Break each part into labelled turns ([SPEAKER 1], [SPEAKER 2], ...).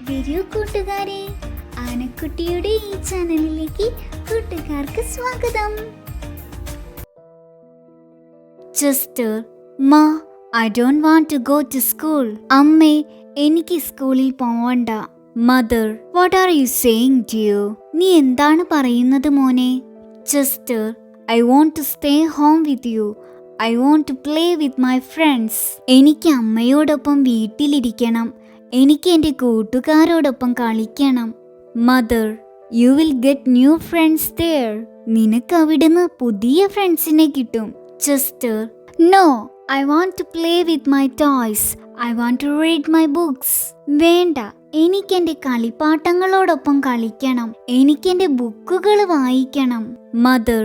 [SPEAKER 1] വരൂ കൂട്ടുകാരെ, ആനക്കുട്ടിയുടെ ഈ ചാനലിലേക്ക് കൂട്ടുകാർക്ക് സ്വാഗതം. സിസ്റ്റർ, മാ, I don't want to go to school. അമ്മേ, എനിക്ക് സ്കൂളിൽ പോവണ്ട. Mother, what are you saying dear? നീ എന്താണ് പറയുന്നത് മോനെ? Sister, I want to stay home with you. I want to play with my friends. എനിക്ക് അമ്മയോടൊപ്പം വീട്ടിലിരിക്കണം. എനിക്ക് എൻ്റെ കൂട്ടുകാരോടൊപ്പം കളിക്കണം. Mother, you will get new friends there. നിനക്ക് അവിടുന്ന് പുതിയ ഫ്രണ്ട്സിനെ കിട്ടും. Sister, no, I want to play with my toys. I want to read my books. വേണ്ട, എനിക്ക് എൻ്റെ കളിപ്പാട്ടങ്ങളോടൊപ്പം കളിക്കണം. എനിക്ക് എൻ്റെ ബുക്കുകൾ വായിക്കണം. Mother,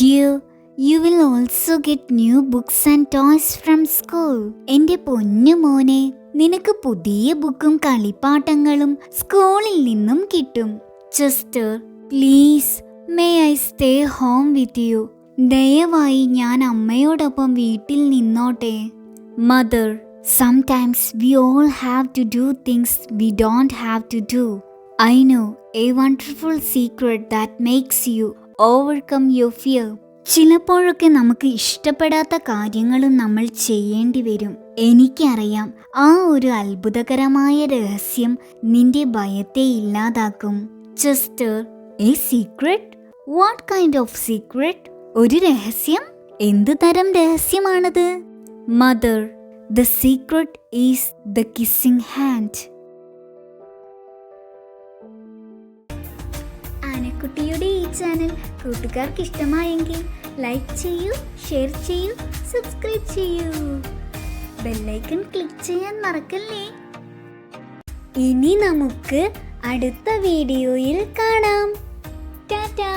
[SPEAKER 1] dear, you will also get new books and toys from school. എൻ്റെ പൊന്നു മോനെ, നിനക്ക് പുതിയ ബുക്കും കളിപ്പാട്ടങ്ങളും സ്കൂളിൽ നിന്നും കിട്ടും. Sister, please, may I stay home with you? ദയവായി ഞാൻ അമ്മയോടൊപ്പം വീട്ടിൽ നിന്നോട്ടെ. Mother, sometimes we all have to do things we don't have to do. I know a wonderful secret that makes you overcome your fear. ചിലപ്പോഴൊക്കെ നമുക്ക് ഇഷ്ടപ്പെടാത്ത കാര്യങ്ങളും നമ്മൾ ചെയ്യേണ്ടി വരും. എനിക്കറിയാം, ആ ഒരു അത്ഭുതകരമായ രഹസ്യം നിന്റെ ഭയത്തെ ഇല്ലാതാക്കും. Sister, a secret? What kind of secret? ഒരു രഹസ്യം? എന്ത് തരം രഹസ്യമാണത്? Mother, the secret is the kissing hand. ആനക്കുട്ടിയുടെ ഈ ചാനൽ കൂട്ടുകാർക്ക് ഇഷ്ടമായെങ്കിൽ ലൈക്ക് ചെയ്യൂ, ഷെയർ ചെയ്യൂ, സബ്സ്ക്രൈബ് ചെയ്യൂ. ബെല്ലൈക്കൺ ക്ലിക്ക് ചെയ്യാൻ മറക്കല്ലേ. ഇനി നമുക്ക് അടുത്ത വീഡിയോയിൽ കാണാം. ടാറ്റാ.